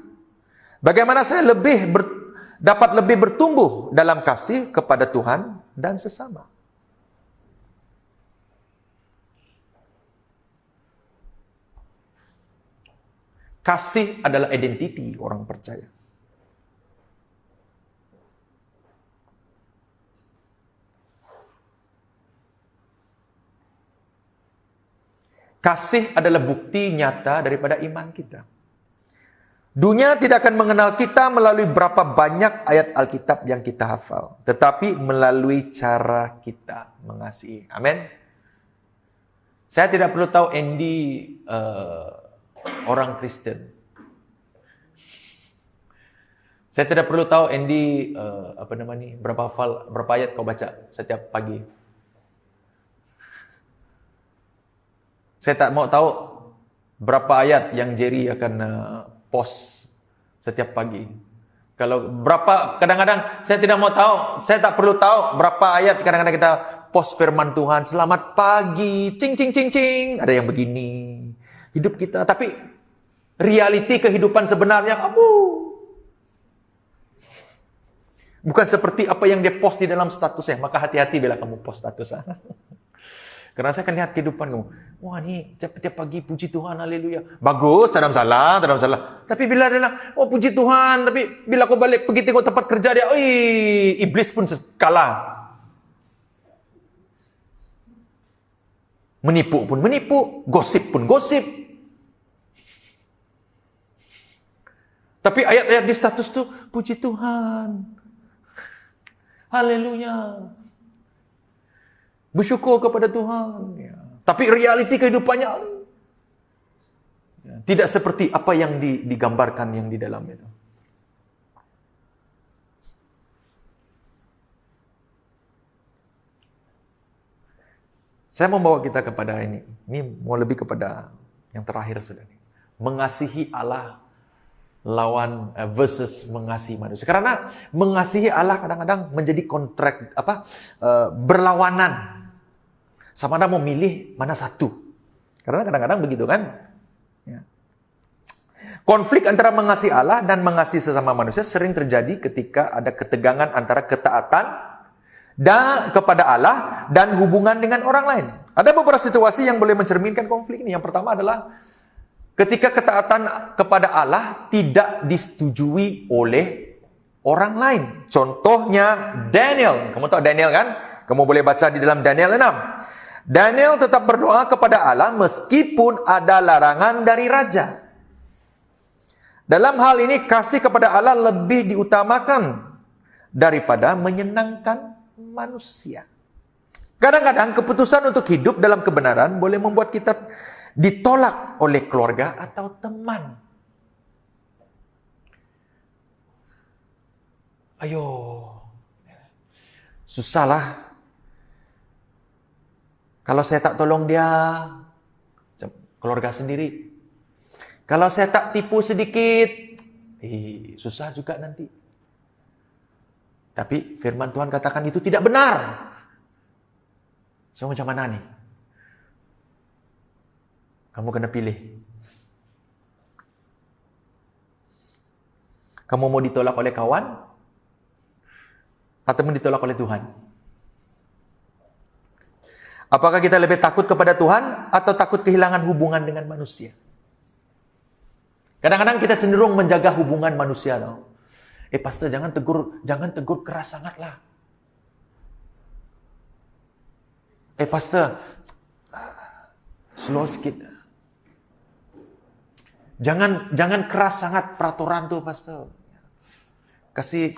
Bagaimana saya dapat lebih bertumbuh dalam kasih kepada Tuhan dan sesama? Kasih adalah identiti orang percaya. Kasih adalah bukti nyata daripada iman kita. Dunia tidak akan mengenal kita melalui berapa banyak ayat Alkitab yang kita hafal, tetapi melalui cara kita mengasihi. Amin. Saya tidak perlu tahu Andy orang Kristen. Saya tidak perlu tahu Andy berapa ayat kau baca setiap pagi. Saya tak mau tahu berapa ayat yang Jerry akan post setiap pagi. Kadang-kadang saya tidak mau tahu, saya tak perlu tahu berapa ayat kadang-kadang kita post firman Tuhan. Selamat pagi, cing. Ada yang begini. Hidup kita, tapi realiti kehidupan sebenarnya, bukan seperti apa yang dia post di dalam statusnya. Maka hati-hati bila kamu post status. Karena saya akan lihat kehidupan kamu. Wah, ini tiap pagi puji Tuhan, haleluya. Bagus, tak ada masalah. Tapi bila dia bilang, puji Tuhan, tapi bila kau balik pergi tengok tempat kerja dia, iblis pun kalah. Menipu pun menipu, gosip pun gosip. Tapi ayat-ayat di status tuh, puji Tuhan. Haleluya. Bersyukur kepada Tuhan. Ya. Tapi realiti kehidupannya tidak seperti apa yang digambarkan yang di dalam itu. Saya mau bawa kita kepada ini. Ini mau lebih kepada yang terakhir sudah. Mengasihi Allah lawan versus mengasihi manusia. Karena mengasihi Allah kadang-kadang menjadi kontrak berlawanan. Sama Anda mau milih mana satu. Karena kadang-kadang begitu kan. Ya. Konflik antara mengasihi Allah dan mengasihi sesama manusia sering terjadi ketika ada ketegangan antara ketaatan dan kepada Allah dan hubungan dengan orang lain. Ada beberapa situasi yang boleh mencerminkan konflik ini. Yang pertama adalah ketika ketaatan kepada Allah tidak disetujui oleh orang lain. Contohnya Daniel. Kamu tahu Daniel kan? Kamu boleh baca di dalam Daniel 6. Daniel tetap berdoa kepada Allah meskipun ada larangan dari raja. Dalam hal ini kasih kepada Allah lebih diutamakan daripada menyenangkan manusia. Kadang-kadang keputusan untuk hidup dalam kebenaran boleh membuat kita ditolak oleh keluarga atau teman. Ayo, susahlah. Kalau saya tak tolong dia, keluarga sendiri. Kalau saya tak tipu sedikit, susah juga nanti. Tapi firman Tuhan katakan itu tidak benar. So macam mana nih? Kamu kena pilih. Kamu mau ditolak oleh kawan? Atau mau ditolak oleh Tuhan? Apakah kita lebih takut kepada Tuhan atau takut kehilangan hubungan dengan manusia? Kadang-kadang kita cenderung menjaga hubungan manusia, tau. Pastor, jangan tegur keras sangat lah. Pastor, slow sikit. Jangan keras sangat peraturan tuh, Pastor. Kasih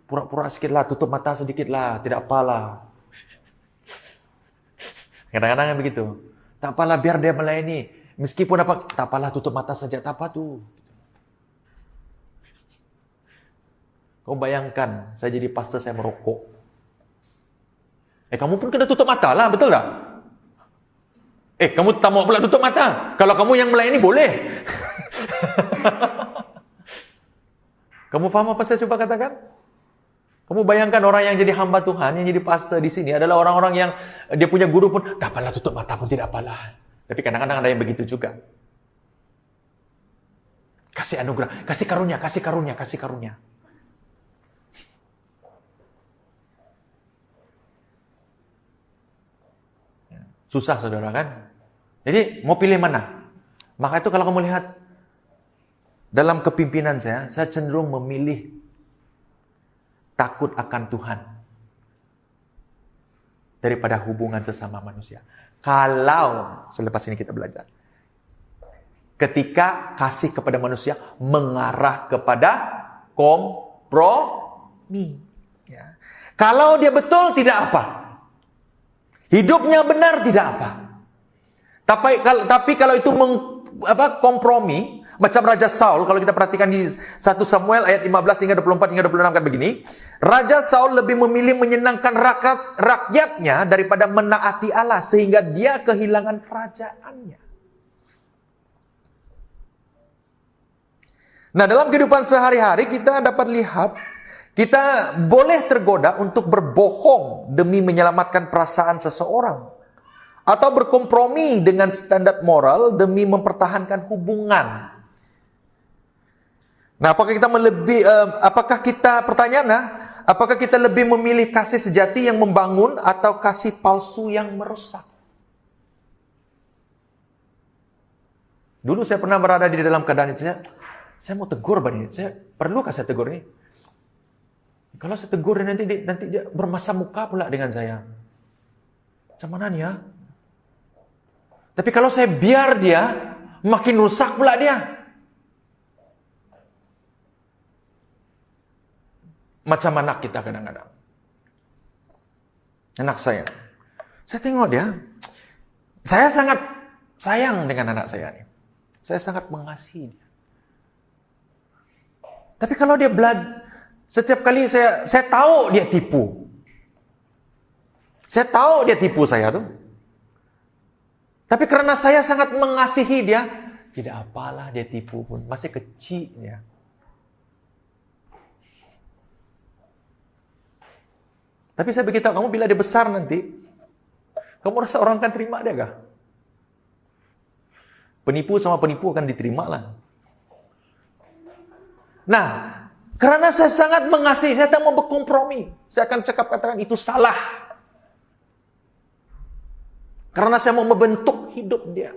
pura-pura sedikit lah, tutup mata sedikit lah, tidak apalah. Kadang-kadang yang begitu. Tak apalah, biar dia melayani. Meskipun tak apalah, tutup mata saja, tak apa tuh. Kau bayangkan, saya jadi pastor, saya merokok. Kamu pun kena tutup mata lah, betul tak? Kamu tak mau pula tutup mata. Kalau kamu yang melayani, boleh. Kamu faham apa saya coba katakan? Kamu bayangkan orang yang jadi hamba Tuhan, yang jadi pastor di sini adalah orang-orang yang dia punya guru pun, tak apalah, tutup mata pun tidak apalah. Tapi kadang-kadang ada yang begitu juga. Kasih anugerah, kasih karunia, kasih karunia, kasih karunia. Susah, saudara, kan? Jadi, mau pilih mana? Maka itu kalau kamu lihat dalam kepimpinan saya cenderung memilih takut akan Tuhan daripada hubungan sesama manusia. Kalau, selepas ini kita belajar, ketika kasih kepada manusia mengarah kepada kompromi. Ya. Kalau dia betul, tidak apa. Hidupnya benar, tidak apa. Tapi kalau itu kompromi, macam Raja Saul, kalau kita perhatikan di 1 Samuel ayat 15 hingga 24 hingga 26 kan begini. Raja Saul lebih memilih menyenangkan rakyatnya daripada menaati Allah, sehingga dia kehilangan kerajaannya. Nah, dalam kehidupan sehari-hari kita dapat lihat, kita boleh tergoda untuk berbohong demi menyelamatkan perasaan seseorang. Atau berkompromi dengan standar moral demi mempertahankan hubungan. Nah, apakah kita lebih memilih kasih sejati yang membangun atau kasih palsu yang merusak? Dulu saya pernah berada di dalam keadaan itu, saya mau tegur Bani, perlukah saya tegur ini? Kalau saya tegur nanti dia bermasa muka pula dengan saya. Macam mana nih ya? Tapi kalau saya biar dia, makin rusak pula dia. Macam anak kita kadang-kadang. Anak saya tengok dia, saya sangat sayang dengan anak saya nih. Saya sangat mengasihi dia. Tapi kalau dia belajar, setiap kali saya tahu dia tipu. Saya tahu dia tipu saya tuh. Tapi karena saya sangat mengasihi dia, tidak apalah dia tipu pun, masih kecil ya. Tapi saya beritahu kamu, bila dia besar nanti, kamu rasa orang akan terima dia kah? Penipu sama penipu akan diterima lah. Nah, karena saya sangat mengasihi, saya tak mau berkompromi. Saya akan katakan itu salah. Karena saya mau membentuk hidup dia.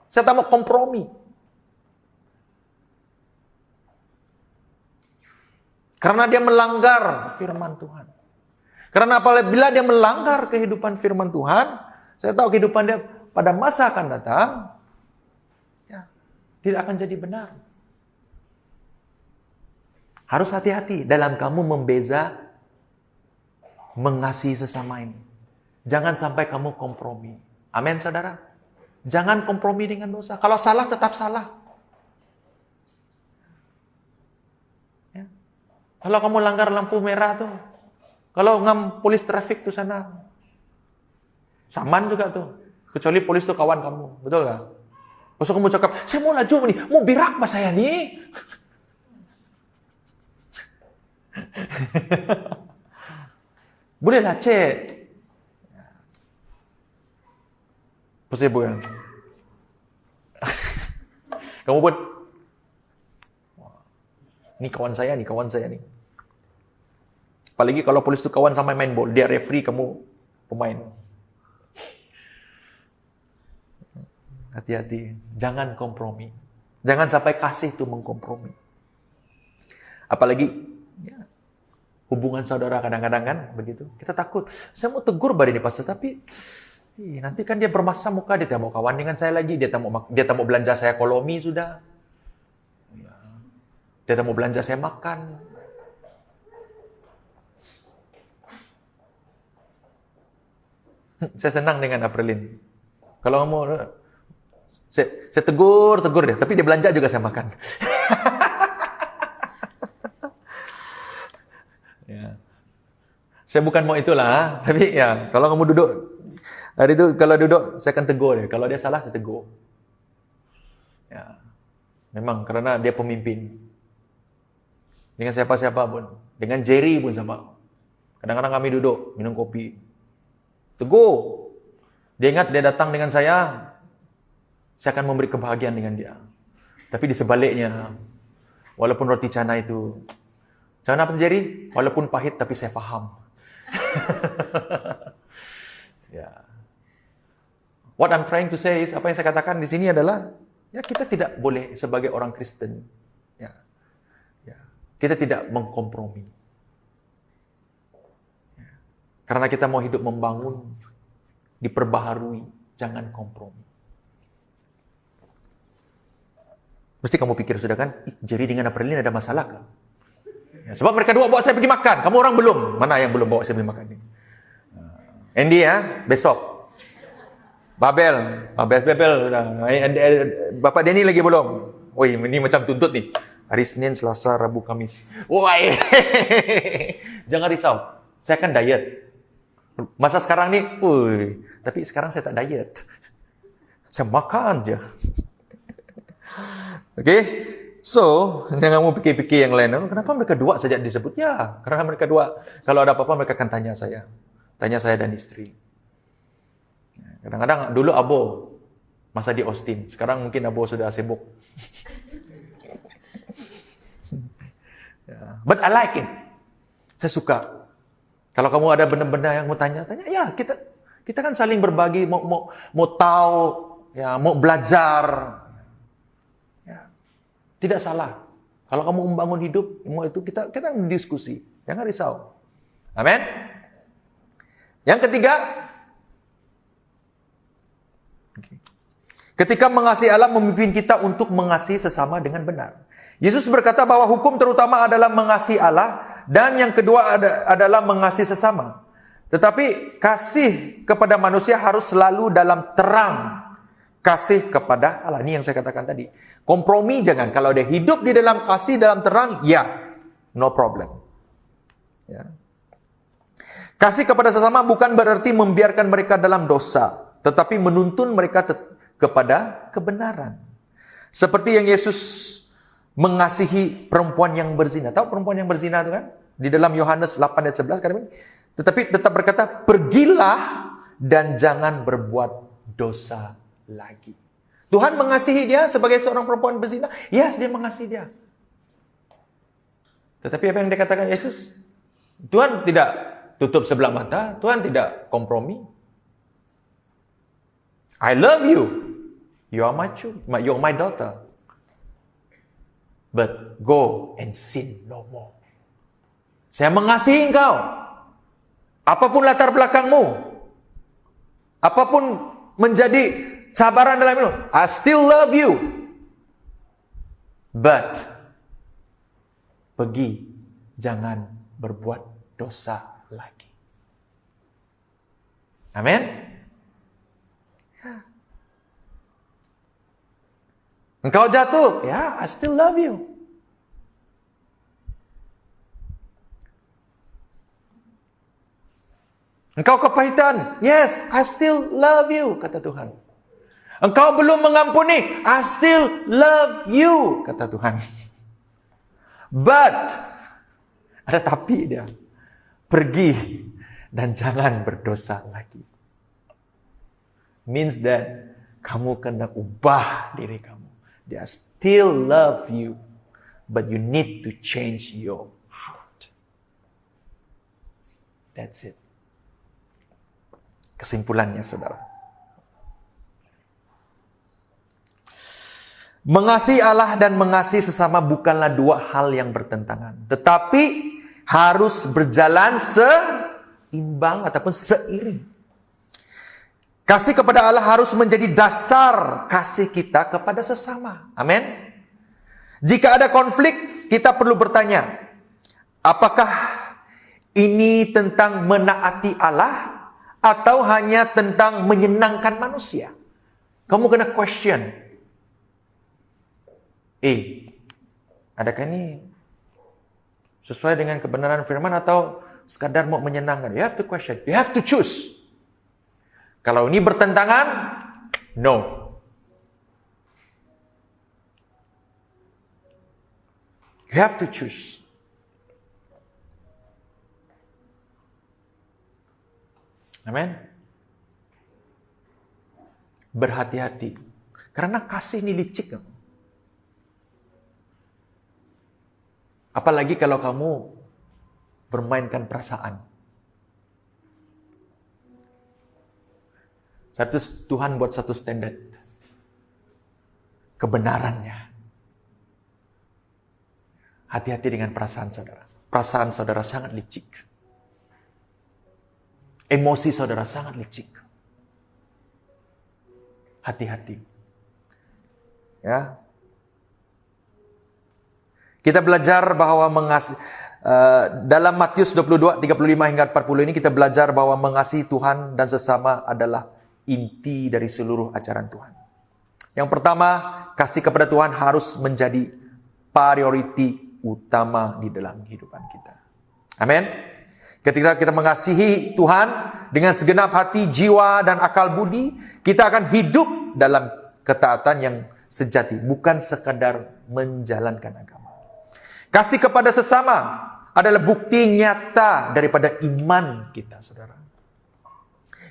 Saya tak mau kompromi. Karena dia melanggar firman Tuhan. Karena apabila dia melanggar kehidupan firman Tuhan, saya tahu kehidupan dia pada masa akan datang, ya, tidak akan jadi benar. Harus hati-hati dalam kamu membeza, mengasihi sesama ini. Jangan sampai kamu kompromi. Amin, saudara. Jangan kompromi dengan dosa. Kalau salah, tetap salah. Ya. Kalau kamu langgar lampu merah tuh, kalau ngam polis trafik tuh sana, saman juga tuh. Kecuali polis tuh kawan kamu, betul gak? Terus kamu cakap, saya mau laju nih, mau birak pas saya nih. Bolehlah cek. Possible kan? Kamu buat, ini kawan saya nih. Apalagi kalau polis itu kawan sama main bola, dia referee, kamu pemain. Hati-hati, jangan kompromi. Jangan sampai kasih itu mengkompromi. Apalagi ya, hubungan saudara kadang-kadang kan begitu. Kita takut. Saya mau tegur pada ini pastor, tapi nanti kan dia bermasa muka, dia tak mau kawan dengan saya lagi, dia tak mau belanja saya kolomi sudah. Ya. Dia tak mau belanja saya makan. Saya senang dengan Aprilin. Kalau kamu saya tegur dia, tapi dia belanja juga saya makan. Ya. Saya bukan mau itulah, tapi ya kalau kamu duduk hari itu, kalau duduk saya akan tegur dia. Kalau dia salah saya tegur. Ya. Memang karena dia pemimpin. Dengan siapa-siapa pun, dengan Jerry pun sama. Kadang-kadang kami duduk minum kopi. Tegur. Dia ingat dia datang dengan saya akan memberi kebahagiaan dengan dia. Tapi di sebaliknya, walaupun roti canai itu, jangan apa Jerry, walaupun pahit tapi saya faham. Ya. What I'm trying to say is, apa yang saya katakan di sini adalah, ya kita tidak boleh sebagai orang Kristen, ya, kita tidak mengkompromi. Ya. Karena kita mau hidup membangun, diperbaharui, jangan kompromi. Mesti kamu pikir sudah kan, Jerry dengan Aprilin ada masalah kan? Ya, sebab mereka dua bawa saya pergi makan, kamu orang belum. Mana yang belum bawa saya pergi makan ini? Andy ya, besok. Babel. Bapak Denny lagi belum? Woi, ini macam tuntut nih. Hari Senin, Selasa, Rabu, Kamis. Woi, jangan risau. Saya kan diet. Masa sekarang nih, tapi sekarang saya tak diet. Saya makan aja. Oke, so jangan mau pikir-pikir yang lain. Kenapa mereka dua saja disebut? Ya, karena mereka dua. Kalau ada apa-apa mereka akan tanya saya dan istri. Kadang-kadang dulu Abo masa di Austin, sekarang mungkin Abo sudah sibuk. But I like it. Saya suka. Kalau kamu ada benda-benda yang mau tanya, ya kita kan saling berbagi, mau tahu, ya mau belajar. Tidak salah. Kalau kamu membangun hidup, mau itu kita diskusi. Jangan risau. Amin. Yang ketiga, ketika mengasihi Allah memimpin kita untuk mengasihi sesama dengan benar. Yesus berkata bahwa hukum terutama adalah mengasihi Allah dan yang kedua adalah mengasihi sesama. Tetapi kasih kepada manusia harus selalu dalam terang kasih kepada Allah. Ini yang saya katakan tadi. Kompromi jangan. Kalau dia hidup di dalam kasih, dalam terang, ya, no problem. Ya. Kasih kepada sesama bukan berarti membiarkan mereka dalam dosa, tetapi menuntun mereka kepada kebenaran. Seperti yang Yesus mengasihi perempuan yang berzina. Tahu perempuan yang berzina itu kan? Di dalam Yohanes 8 ayat 11 kan? Tetapi tetap berkata, pergilah dan jangan berbuat dosa lagi. Tuhan mengasihi dia sebagai seorang perempuan berzina. Yes, dia mengasihi dia. Tetapi apa yang dikatakan Yesus? Tuhan tidak tutup sebelah mata. Tuhan tidak kompromi. I love you. You are my child. You are my daughter. But go and sin no more. Saya mengasihi engkau. Apapun latar belakangmu, apapun menjadi cabaran dalam hidup, I still love you. But, pergi, jangan berbuat dosa lagi. Amin? Engkau jatuh, ya, I still love you. Engkau kepahitan, yes, I still love you, kata Tuhan. Engkau belum mengampuni, I still love you, kata Tuhan. But, ada tapi dia, pergi dan jangan berdosa lagi. Means that kamu kena ubah diri kamu. They still love you, but you need to change your heart. That's it. Kesimpulannya, saudara. Mengasihi Allah dan mengasihi sesama bukanlah dua hal yang bertentangan. Tetapi harus berjalan seimbang ataupun seiring. Kasih kepada Allah harus menjadi dasar kasih kita kepada sesama. Amin. Jika ada konflik, kita perlu bertanya, apakah ini tentang menaati Allah atau hanya tentang menyenangkan manusia? Kamu kena question. Adakah ini sesuai dengan kebenaran firman atau sekadar mau menyenangkan? You have to question. You have to choose. Kalau ini bertentangan, no. You have to choose. Amin. Berhati-hati. Karena kasih ini licik. Apalagi kalau kamu bermainkan perasaan. Tuhan buat satu standar. Kebenarannya. Hati-hati dengan perasaan saudara. Perasaan saudara sangat licik. Emosi saudara sangat licik. Hati-hati. Ya. Kita belajar bahwa dalam Matius 22, 35 hingga 40 ini kita belajar bahwa mengasihi Tuhan dan sesama adalah inti dari seluruh ajaran Tuhan. Yang pertama, kasih kepada Tuhan harus menjadi priority utama di dalam kehidupan kita. Amin. Ketika kita mengasihi Tuhan dengan segenap hati, jiwa, dan akal budi, kita akan hidup dalam ketaatan yang sejati, bukan sekadar menjalankan agama. Kasih kepada sesama adalah bukti nyata daripada iman kita, saudara.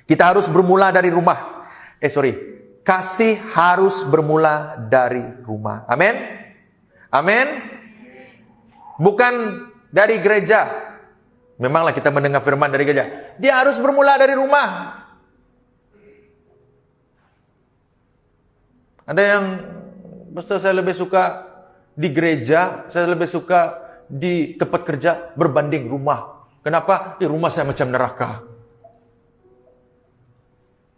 Kita harus bermula dari rumah. Kasih harus bermula dari rumah. Amin? Amin? Bukan dari gereja. Memanglah kita mendengar firman dari gereja. Dia harus bermula dari rumah. Ada yang, saya lebih suka di gereja, saya lebih suka di tempat kerja berbanding rumah. Kenapa? Rumah saya macam neraka.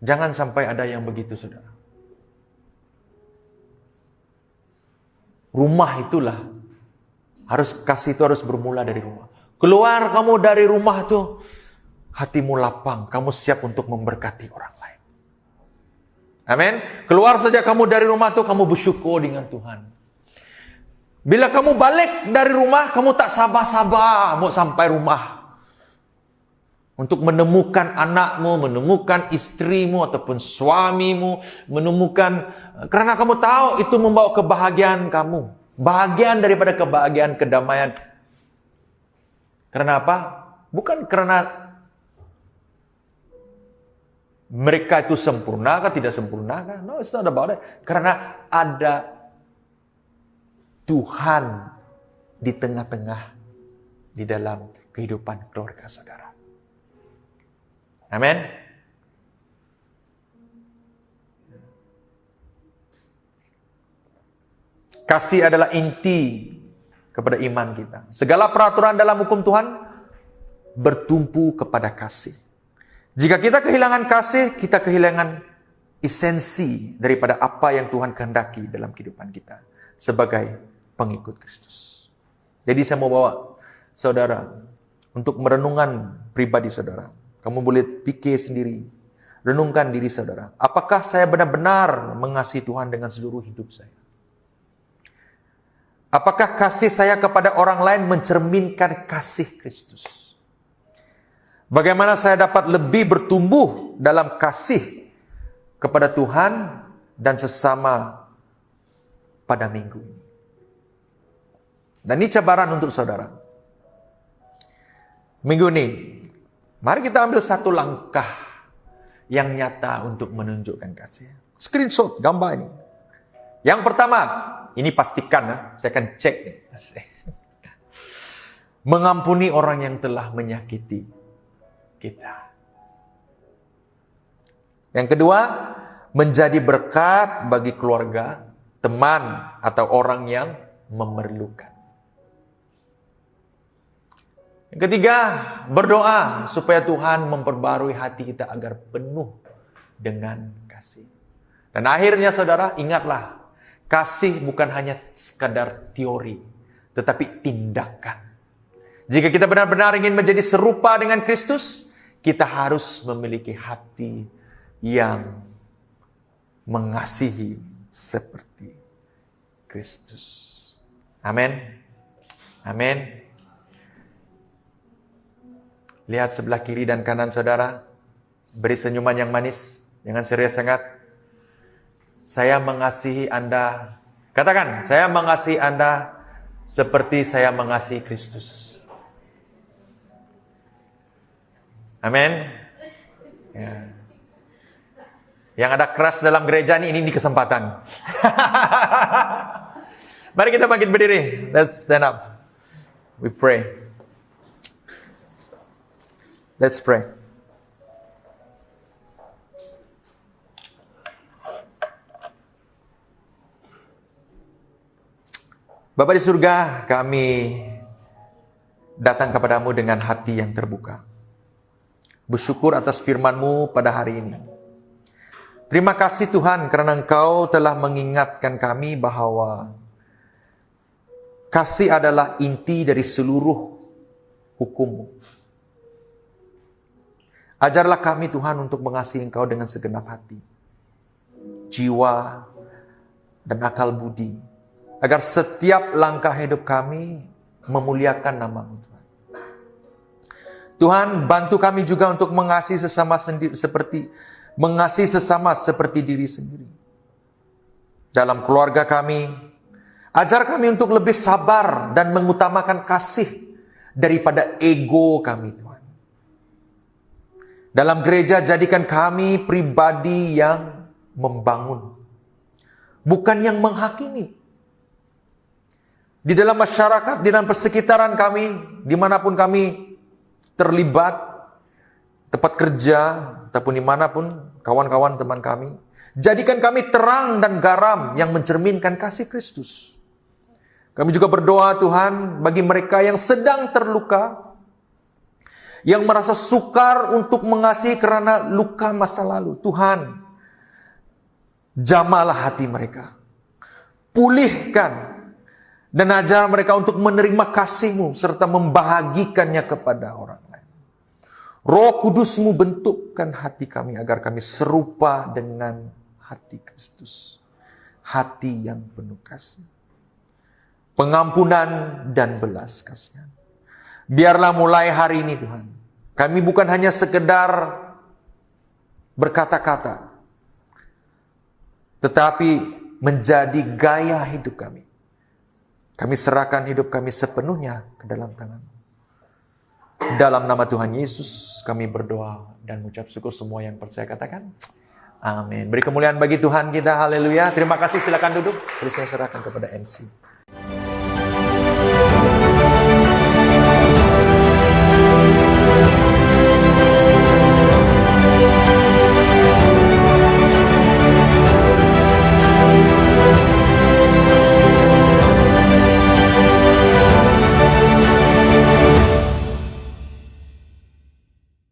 Jangan sampai ada yang begitu, saudara. Rumah itulah, kasih itu harus bermula dari rumah. Keluar kamu dari rumah tuh, hatimu lapang, kamu siap untuk memberkati orang lain. Amin. Keluar saja kamu dari rumah tuh, kamu bersyukur dengan Tuhan. Bila kamu balik dari rumah, kamu tak sabar-sabar mau sampai rumah. Untuk menemukan anakmu, menemukan istrimu ataupun suamimu, karena kamu tahu itu membawa kebahagiaan kamu. Bahagian daripada kebahagiaan, kedamaian. Karena apa? Bukan karena mereka itu sempurna kah, tidak sempurna kah? No, it's not about that. Karena ada Tuhan di tengah-tengah di dalam kehidupan keluarga saudara. Amin. Kasih adalah inti kepada iman kita. Segala peraturan dalam hukum Tuhan bertumpu kepada kasih. Jika kita kehilangan kasih, kita kehilangan esensi daripada apa yang Tuhan kehendaki dalam kehidupan kita sebagai pengikut Kristus. Jadi saya mau bawa saudara untuk merenungan pribadi saudara. Kamu boleh pikir sendiri, renungkan diri saudara. Apakah saya benar-benar mengasihi Tuhan dengan seluruh hidup saya? Apakah kasih saya kepada orang lain mencerminkan kasih Kristus? Bagaimana saya dapat lebih bertumbuh dalam kasih kepada Tuhan dan sesama pada minggu ini. Dan ini cabaran untuk saudara. Minggu ini, mari kita ambil satu langkah yang nyata untuk menunjukkan kasih. Screenshot gambar ini. Yang pertama, ini pastikan, saya akan cek. Mengampuni orang yang telah menyakiti kita. Yang kedua, menjadi berkat bagi keluarga, teman, atau orang yang memerlukan. Yang ketiga, berdoa supaya Tuhan memperbarui hati kita agar penuh dengan kasih. Dan akhirnya saudara, ingatlah, kasih bukan hanya sekadar teori, tetapi tindakan. Jika kita benar-benar ingin menjadi serupa dengan Kristus, kita harus memiliki hati yang mengasihi seperti Kristus. Amin. Amin. Lihat sebelah kiri dan kanan saudara. Beri senyuman yang manis. Jangan serius sangat. Saya mengasihi Anda. Katakan, saya mengasihi Anda seperti saya mengasihi Kristus. Amin. Ya. Yang ada keras dalam gereja ini kesempatan. Mari kita bangkit berdiri. Let's stand up. We pray. Let's pray. Bapa di surga, kami datang kepadamu dengan hati yang terbuka. Bersyukur atas firman-Mu pada hari ini. Terima kasih Tuhan karena Engkau telah mengingatkan kami bahwa kasih adalah inti dari seluruh hukum-Mu. Ajarlah kami Tuhan untuk mengasihi Engkau dengan segenap hati, jiwa, dan akal budi. Agar setiap langkah hidup kami memuliakan nama-Mu Tuhan. Tuhan, bantu kami juga untuk mengasihi sesama seperti diri sendiri. Dalam keluarga kami, ajar kami untuk lebih sabar dan mengutamakan kasih daripada ego kami, Tuhan. Dalam gereja, jadikan kami pribadi yang membangun, bukan yang menghakimi. Di dalam masyarakat, di dalam persekitaran kami, dimanapun kami terlibat, tempat kerja, ataupun dimanapun kawan-kawan teman kami, jadikan kami terang dan garam yang mencerminkan kasih Kristus. Kami juga berdoa Tuhan bagi mereka yang sedang terluka, yang merasa sukar untuk mengasihi karena luka masa lalu. Tuhan, jamahlah hati mereka, pulihkan, dan ajar mereka untuk menerima kasih-Mu serta membahagikannya kepada orang lain. Roh Kudus-Mu bentukkan hati kami agar kami serupa dengan hati Kristus. Hati yang penuh kasih, pengampunan dan belas kasihan. Biarlah mulai hari ini Tuhan, kami bukan hanya sekedar berkata-kata, tetapi menjadi gaya hidup kami. Kami serahkan hidup kami sepenuhnya ke dalam tangan-Mu. Dalam nama Tuhan Yesus kami berdoa dan mengucap syukur. Semua yang percaya katakan amin. Beri kemuliaan bagi Tuhan kita, haleluya. Terima kasih, silakan duduk. Terus saya serahkan kepada MC.